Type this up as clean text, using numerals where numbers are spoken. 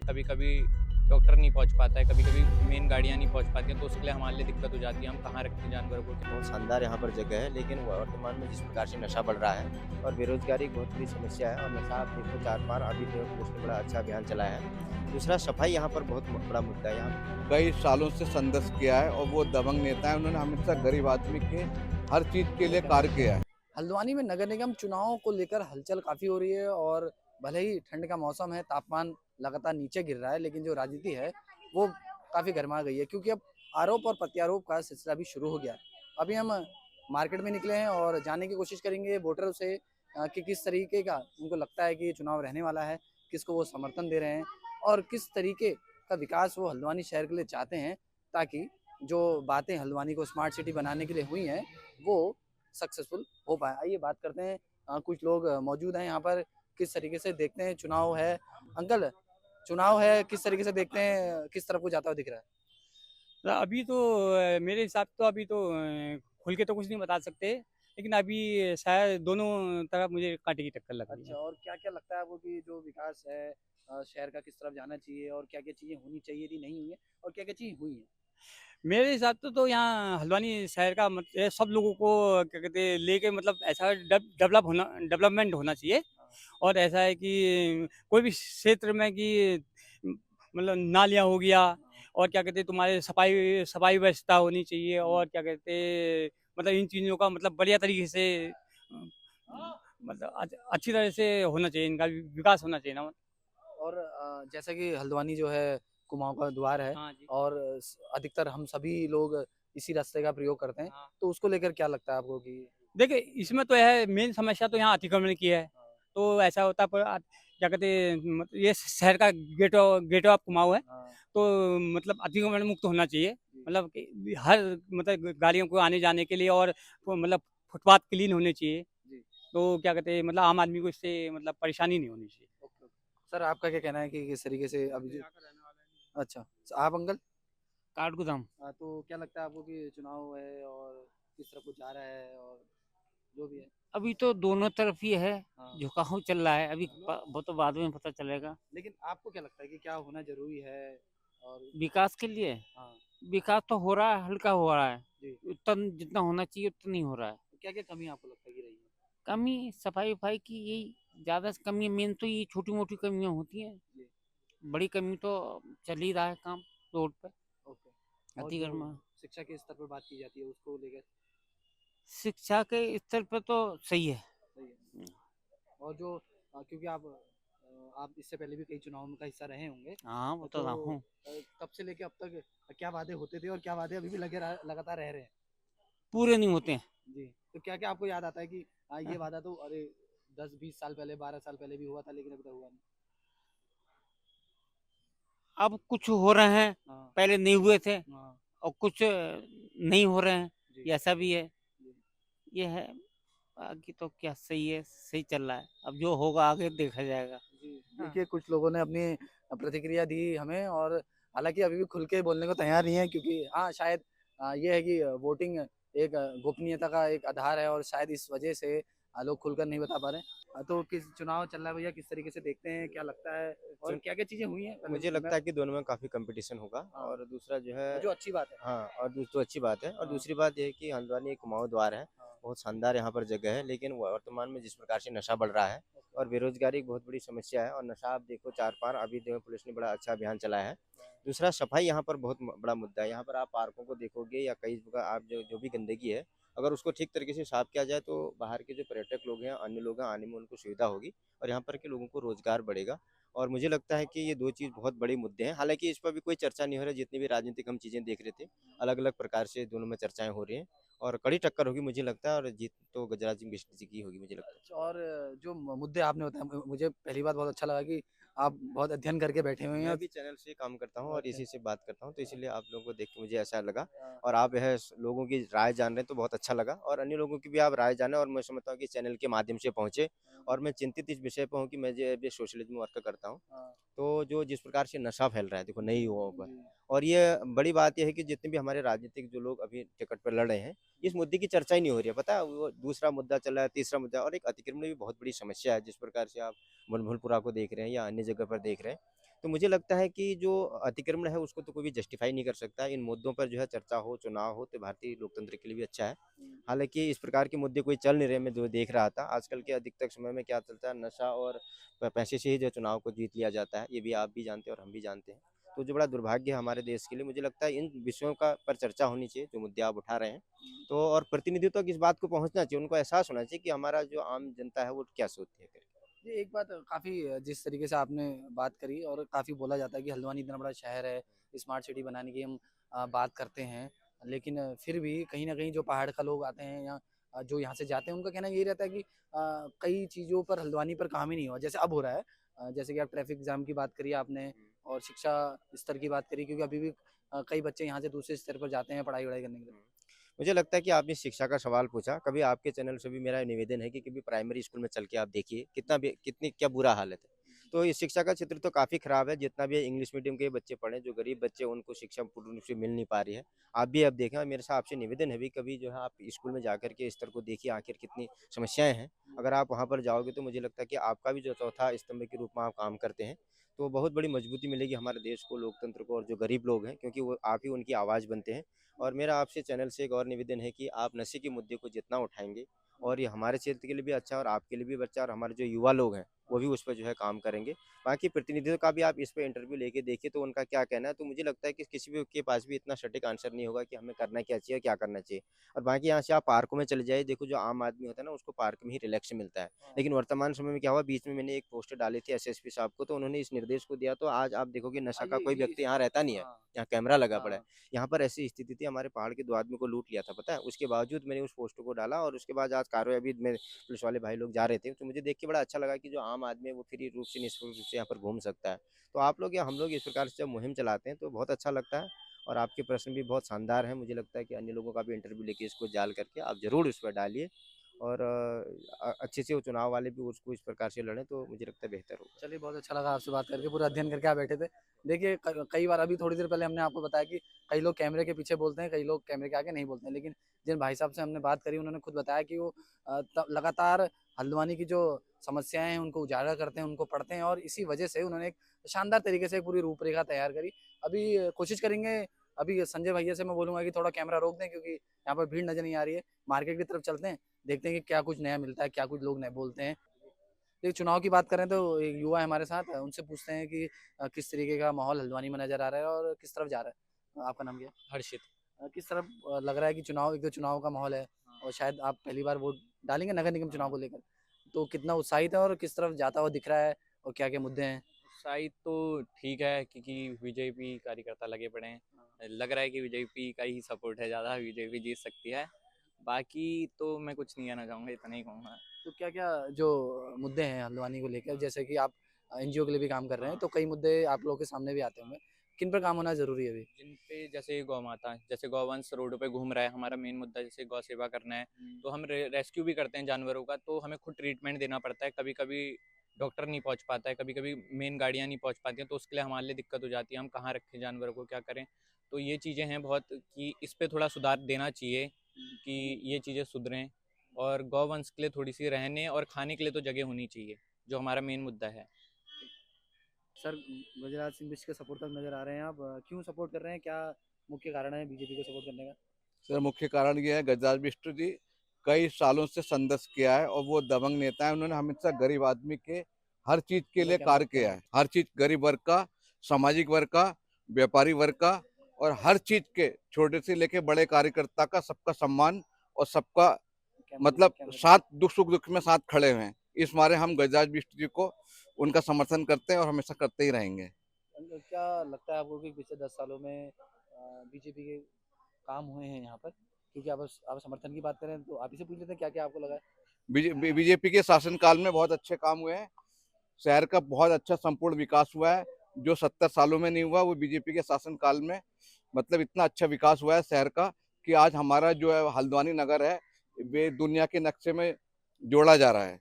कभी कभी डॉक्टर नहीं पहुंच पाता है, कभी कभी मेन गाड़ियां नहीं पहुंच पाती हैं, तो उसके लिए हमारे लिए दिक्कत हो जाती है। हम कहाँ रखते हैं जानवर को। बहुत शानदार यहाँ पर जगह है, लेकिन वर्तमान में जिस प्रकार से नशा बढ़ रहा है और बेरोजगारी एक बहुत बड़ी समस्या है, और नशा आप देखो चार पार अभी जो है पुलिस ने बड़ा अच्छा अभियान चलाया है। दूसरा, सफाई यहाँ पर बहुत बड़ा मुद्दा है यहाँ। कई सालों से संघर्ष किया है और वो दबंग नेता है, उन्होंने हमेशा गरीब आदमी के हर चीज के लिए कार्य किया है। हल्द्वानी में नगर निगम चुनाव को लेकर हलचल काफ़ी हो रही है और भले ही ठंड का मौसम है, तापमान लगातार नीचे गिर रहा है, लेकिन जो राजनीति है वो काफ़ी गर्मा गई है, क्योंकि अब आरोप और प्रत्यारोप का सिलसिला भी शुरू हो गया है। अभी हम मार्केट में निकले हैं और जानने की कोशिश करेंगे वोटरों से कि किस तरीके का उनको लगता है कि ये चुनाव रहने वाला है, किसको वो समर्थन दे रहे हैं और किस तरीके का विकास वो हल्द्वानी शहर के लिए चाहते हैं, ताकि जो बातें हल्द्वानी को स्मार्ट सिटी बनाने के लिए हुई हैं वो सक्सेसफुल हो पाए। आइए बात करते हैं, कुछ लोग मौजूद हैं यहाँ पर। किस तरीके से देखते हैं चुनाव है, अंकल चुनाव है, किस तरीके से देखते हैं, किस तरफ को जाता हुआ दिख रहा है? अभी तो मेरे हिसाब तो अभी तो खुल के तो कुछ नहीं बता सकते, लेकिन अभी शायद दोनों तरफ मुझे कांटे की टक्कर लग रही अच्छा, है। और क्या क्या लगता है आपको कि जो विकास है शहर का किस तरफ जाना चाहिए और क्या क्या चीजें होनी चाहिए थी नहीं हुई है और क्या क्या चीजें हुई है? मेरे हिसाब से तो यहाँ हल्द्वानी शहर का सब लोगों को क्या कहते हैं लेके मतलब ऐसा डेवलपमेंट होना चाहिए। और ऐसा है कि कोई भी क्षेत्र में कि मतलब नालियाँ हो गया, और क्या कहते हैं तुम्हारे सफाई सफाई व्यवस्था होनी चाहिए, और क्या कहते हैं मतलब इन चीज़ों का मतलब बढ़िया तरीके से मतलब अच्छी तरह से होना चाहिए, इनका विकास होना चाहिए ना। और जैसा कि हल्द्वानी जो है कुमाऊं का द्वार है हाँ जी। और अधिकतर हम सभी लोग इसी रास्ते का प्रयोग करते हैं, हाँ, तो उसको लेकर क्या लगता है आपको कि देखिए इसमें तो है मेन समस्या तो यहाँ अतिक्रमण की है। तो ऐसा होता है, पर क्या कहते हैं ये शहर का गेट ऑफ कुमाऊं है। हाँ, तो मतलब अतिक्रमण मुक्त होना चाहिए, जी, मतलब कि हर मतलब गाड़ियों को आने जाने के लिए, और मतलब फुटपाथ क्लीन होने चाहिए। जी, तो क्या कहते हैं मतलब आम आदमी को इससे मतलब परेशानी नहीं होनी चाहिए। Okay, okay. सर आपका क्या कहना है कि किस तरीके से अभी अच्छा, आप अंकल? काठगोदाम। तो क्या लगता है आपको कि चुनाव है और किस तरफ को जा रहा है और जो भी है? अभी तो दोनों तरफ ही है, हाँ, झुकाव चल रहा है। अभी वो तो बाद में पता चलेगा। लेकिन आपको क्या लगता है कि क्या होना ज़रूरी है? और विकास के लिए हाँ, विकास तो हो रहा है, हल्का हो रहा है। जी। उतना जितना होना चाहिए उतना नहीं हो रहा है। तो क्या-क्या कमी आपको लगता है कि रही है? कमी सफाई वफाई की यही ज्यादा कमी, मेन तो ये छोटी मोटी कमियां होती हैं। जी, बड़ी कमी तो चल ही रहा है काम रोड पे। ओके। और जो अतिक्रमण शिक्षा के स्तर पर बात की जाती है उसको लेकर शिक्षा के स्तर पर तो सही है। सही है? और जो क्योंकि आप इससे पहले भी कई चुनावों में का हिस्सा रहे होंगे, हाँ वो तो तो रहा हूँ। तब से लेके अब तक क्या वादे होते थे और क्या वादे अभी भी लगे लगातार रह रहे हैं? पूरे नहीं होते हैं। जी, तो क्या-क्या आपको याद आता है कि ये वादा तो अरे 10-20 साल पहले, 12 साल पहले भी हुआ था लेकिन अभी तक हुआ नहीं? अब कुछ हो रहे हैं, हाँ, पहले नहीं हुए थे, हाँ, और कुछ नहीं हो रहे हैं। जी, ये ऐसा भी है। जी, ये है। बाकी तो क्या, सही है, सही चल रहा है। अब जो होगा आगे देखा जाएगा। जी। हाँ। देखिए कुछ लोगों ने अपनी प्रतिक्रिया दी हमें और हालाँकि अभी भी खुल के बोलने को तैयार नहीं है, क्योंकि हाँ, शायद ये है कि वोटिंग एक गोपनीयता का एक आधार है और शायद इस वजह से लोग खुलकर नहीं बता पा रहे हैं। तो किस चुनाव चल रहा है भैया, किस तरीके से देखते हैं, क्या लगता है और चुन क्या-क्या चीज़ें हुई हैं? मुझे लगता है कि दोनों में काफ़ी कंपटीशन होगा, हाँ, और दूसरा जो है जो अच्छी बात है। हाँ, और तो अच्छी बात है, और हाँ, दूसरी बात ये है कि हल्द्वानी एक कुमाऊँ द्वार है, हाँ, बहुत शानदार यहाँ पर जगह है, लेकिन वर्तमान में जिस प्रकार से नशा बढ़ रहा है ओके, और बेरोजगारी एक बहुत बड़ी समस्या है, और नशा आप देखो चार पार अभी जो है पुलिस ने बड़ा अच्छा अभियान चलाया है। दूसरा, सफाई यहाँ पर बहुत बड़ा मुद्दा है। यहाँ पर आप पार्कों को देखोगे या कई जगह आप जो जो भी गंदगी है, अगर उसको ठीक तरीके से साफ किया जाए तो बाहर के जो पर्यटक लोग हैं, अन्य लोग हैं, आने में उनको सुविधा होगी और यहाँ पर के लोगों को रोजगार बढ़ेगा। और मुझे लगता है कि ये दो चीज़ बहुत बड़े मुद्दे हैं। हालाँकि इस पर भी कोई चर्चा नहीं हो रही, जितनी भी राजनीतिक हम चीज़ें देख रहे थे, अलग-अलग प्रकार से दोनों में चर्चाएँ हो रही हैं, और कड़ी टक्कर होगी मुझे लगता है, और जीत तो गजराज सिंह बिष्ट जी की होगी मुझे लगता है। अच्छा, और जो मुद्दे आपने बताया मुझे पहली बात बहुत अच्छा लगा कि आप बहुत अध्ययन करके बैठे हुए हैं मैं और भी चैनल से काम करता हूँ और अच्छा, इसी से बात करता हूँ, तो इसीलिए आप लोगों को देख के मुझे ऐसा लगा, हाँ, और आप यह लोगों की राय जान रहे हैं तो बहुत अच्छा लगा, और अन्य लोगों की भी आप राय जानें, और मैं समझता हूँ कि चैनल के माध्यम से पहुँचे। और मैं चिंतित इस विषय पर हूँ कि मैं जो अभी सोशलिज्म वर्क करता हूँ, हाँ, तो जो जिस प्रकार से नशा फैल रहा है देखो नई युवाओं पर, जी, और ये बड़ी बात ये है कि जितने भी हमारे राजनीतिक जो लोग अभी टिकट पर लड़ रहे हैं, इस मुद्दे की चर्चा ही नहीं हो रही है। पता है, वो दूसरा मुद्दा चल रहा है, तीसरा मुद्दा, और एक अतिक्रमण भी बहुत बड़ी समस्या है, जिस प्रकार से आप मनभुलपुरा को देख रहे हैं या अन्य जगह पर देख रहे हैं। तो मुझे लगता है कि जो अतिक्रमण है उसको तो कोई भी जस्टिफाई नहीं कर सकता। इन मुद्दों पर जो है चर्चा हो, चुनाव हो तो भारतीय लोकतंत्र के लिए भी अच्छा है। हालाँकि इस प्रकार के मुद्दे कोई चल नहीं रहे, मैं जो देख रहा था। आजकल के अधिकतर समय में क्या चलता है, नशा और पैसे से ही जो चुनाव को जीत लिया जाता है। ये भी आप भी जानते हैं और हम भी जानते हैं। तो जो बड़ा दुर्भाग्य है हमारे देश के लिए, मुझे लगता है इन विषयों का पर चर्चा होनी चाहिए, जो मुद्दे आप उठा रहे हैं। तो और प्रतिनिधियों तक इस बात को पहुँचना चाहिए, उनको एहसास होना चाहिए कि हमारा जो आम जनता है वो क्या सोचती है करके। ये एक बात काफ़ी जिस तरीके से आपने बात करी और काफ़ी बोला जाता है कि हल्द्वानी इतना बड़ा शहर है, स्मार्ट सिटी बनाने की हम बात करते हैं। लेकिन फिर भी कहीं न कहीं जो पहाड़ का लोग आते हैं या जो यहाँ से जाते हैं उनका कहना यही रहता है कि कई चीज़ों पर हल्द्वानी पर काम ही नहीं हुआ। जैसे अब हो रहा है जैसे कि आप ट्रैफिक जाम की बात करी आपने और शिक्षा स्तर की बात करी क्योंकि अभी भी कई बच्चे यहाँ से दूसरे स्तर पर जाते हैं पढ़ाई-वढ़ाई करने के लिए। मुझे लगता है कि आपने शिक्षा का सवाल पूछा, कभी आपके चैनल से भी मेरा निवेदन है कि कभी प्राइमरी स्कूल में चल के आप देखिए, कितनी क्या बुरा हालत है। तो ये शिक्षा का क्षेत्र तो काफ़ी खराब है, जितना भी इंग्लिश मीडियम के बच्चे पढ़ें, जो गरीब बच्चे हैं, उनको शिक्षा पूर्ण रूप से मिल नहीं पा रही है। आप भी अब देखें और मेरे से आपसे निवेदन है भी कभी जो है आप स्कूल में जाकर के स्तर को देखिए आखिर कितनी समस्याएँ हैं। अगर आप वहाँ पर जाओगे तो मुझे लगता है कि आपका भी जो चौथा स्तंभ के रूप में आप काम करते हैं, तो बहुत बड़ी मजबूती मिलेगी हमारे देश को, लोकतंत्र को और जो गरीब लोग हैं, क्योंकि वो आप ही उनकी आवाज़ बनते हैं। और मेरा आपसे चैनल से एक और निवेदन है कि आप नशे के मुद्दे को जितना उठाएँगे और ये हमारे क्षेत्र के लिए भी अच्छा है और आपके लिए भी अच्छा और हमारे जो युवा लोग हैं, वो भी उस पे जो है काम करेंगे। बाकी प्रतिनिधियों का भी आप इस पे इंटरव्यू लेके देखिए तो उनका क्या कहना है, तो मुझे लगता है कि किसी भी के पास भी इतना सटीक आंसर नहीं होगा कि हमें करना क्या चाहिए, क्या करना चाहिए। और बाकी यहाँ से आप पार्कों में चले जाइए, देखो जो आम आदमी होता है ना, उसको पार्क में ही रिलैक्स मिलता है। लेकिन वर्तमान समय में क्या हुआ, बीच में मैंने एक पोस्टर डाली थी एसएसपी साहब को, तो उन्होंने इस निर्देश को दिया, तो आज आप देखोगे नशा का कोई व्यक्ति यहाँ रहता नहीं है, यहाँ कैमरा लगा पड़ा है। यहाँ पर ऐसी स्थिति थी, हमारे पहाड़ के 2 आदमी को लूट लिया था, पता है? उसके बावजूद मैंने उस पोस्टर को डाला और उसके बाद आज कार्रवाई अभी में पुलिस वाले भाई लोग जा रहे थे, तो मुझे देख के बड़ा अच्छा लगा कि जो आम आदमी है वो फ्री रूप से, निःशुल्क रूप से यहाँ पर घूम सकता है। तो आप लोग या हम लोग इस प्रकार से जब मुहिम चलाते हैं तो बहुत अच्छा लगता है और आपके प्रश्न भी बहुत शानदार हैं। मुझे लगता है कि अन्य लोगों का भी इंटरव्यू लेके इसको जान करके आप ज़रूर इस पर डालिए और अच्छे से वो चुनाव वाले भी उसको इस प्रकार से लड़ें, तो मुझे लगता है बेहतर होगा। चलिए बहुत अच्छा लगा आपसे बात करके, पूरा अध्ययन करके आप बैठे थे। देखिए कई बार अभी थोड़ी देर पहले हमने आपको बताया कि कई लोग कैमरे के पीछे बोलते हैं, कई लोग कैमरे के आगे नहीं बोलते हैं। लेकिन जिन भाई साहब से हमने बात करी उन्होंने खुद बताया कि वो लगातार हल्द्वानी की जो समस्याएँ हैं उनको उजागर करते हैं, उनको पढ़ते हैं और इसी वजह से उन्होंने एक शानदार तरीके से एक पूरी रूपरेखा तैयार करी। अभी कोशिश करेंगे, अभी संजय भैया से मैं बोलूँगा कि थोड़ा कैमरा रोक दें क्योंकि यहाँ पर भीड़ नज़र नहीं आ रही है। मार्केट की तरफ चलते हैं, देखते हैं कि क्या कुछ नया मिलता है, क्या कुछ लोग नए बोलते हैं। देखिए चुनाव की बात करें तो एक युवा है हमारे साथ, उनसे पूछते हैं कि किस तरीके का माहौल हल्द्वानी में नज़र आ रहा है और किस तरफ जा रहा है? आपका नाम क्या है? हर्षित। किस तरफ लग रहा है कि चुनाव एक तो चुनाव का माहौल है और शायद आप पहली बार वोट डालेंगे नगर निगम चुनाव को लेकर। तो कितना उत्साहित है और किस तरफ जाता हुआ दिख रहा है और क्या-क्या मुद्दे हैं? शायद तो ठीक है क्योंकि बीजेपी कार्यकर्ता लगे पड़े हैं। लग रहा है कि बीजेपी का ही सपोर्ट है ज़्यादा, बीजेपी जीत सकती है। बाकी तो मैं कुछ नहीं कहना चाहूँगा, इतना ही कहूँगा। तो क्या-क्या जो मुद्दे हैं हल्द्वानी को लेकर जैसे कि आप एनजीओ के लिए भी काम कर रहे हैं, तो कई मुद्दे आप लोगों के सामने भी आते होंगे। किन पर काम होना ज़रूरी है अभी? जिन पे जैसे गौ माता, जैसे गौवंश रोडों पे घूम रहा है, हमारा मेन मुद्दा जैसे गौ सेवा करना है, तो हम रेस्क्यू भी करते हैं जानवरों का, तो हमें खुद ट्रीटमेंट देना पड़ता है। कभी-कभी डॉक्टर नहीं पहुंच पाता है, कभी-कभी मेन गाड़ियां नहीं पहुंच पाती हैं, तो उसके लिए हमारे लिए दिक्कत हो जाती है, हम कहाँ रखें जानवरों को, क्या करें। तो ये चीज़ें हैं बहुत कि इस पे थोड़ा सुधार देना चाहिए कि ये चीज़ें सुधरें और गौवंश के लिए थोड़ी सी रहने और खाने के लिए तो जगह होनी चाहिए, जो हमारा मेन मुद्दा है। सर गजराज सिंह बिष्ट के सपोर्टर नज़र आ रहे हैं आप। क्यों सपोर्ट कर रहे हैं? क्या मुख्य कारण है बीजेपी को सपोर्ट करने का? सर मुख्य कारण ये है, गजराज बिष्ट जी कई सालों से संघर्ष किया है और वो दबंग नेता है। उन्होंने हमेशा गरीब आदमी के हर चीज के लिए कार्य किया है, हर चीज गरीब वर्ग का, सामाजिक वर्ग का, व्यापारी वर्ग का और हर चीज के छोटे से लेके बड़े कार्यकर्ता का सबका सम्मान और सबका मतलब साथ दुख में साथ खड़े हुए हैं। इस मारे हम गजराज बिष्ट जी को उनका समर्थन करते हैं और हमेशा करते ही रहेंगे। क्या लगता है आपको कि पिछले 10 सालों में बीजेपी के काम हुए हैं यहाँ पर? क्योंकि आप समर्थन की बात करें तो आप ही से पूछ लेते हैं क्या-क्या आपको लगा है? बीजेपी के शासनकाल में बहुत अच्छे काम हुए हैं। शहर का बहुत अच्छा संपूर्ण विकास हुआ है, जो 70 सालों में नहीं हुआ वो बीजेपी के शासनकाल में मतलब इतना अच्छा विकास हुआ है शहर का कि आज हमारा जो है हल्द्वानी नगर है वे दुनिया के नक्शे में जोड़ा जा रहा है।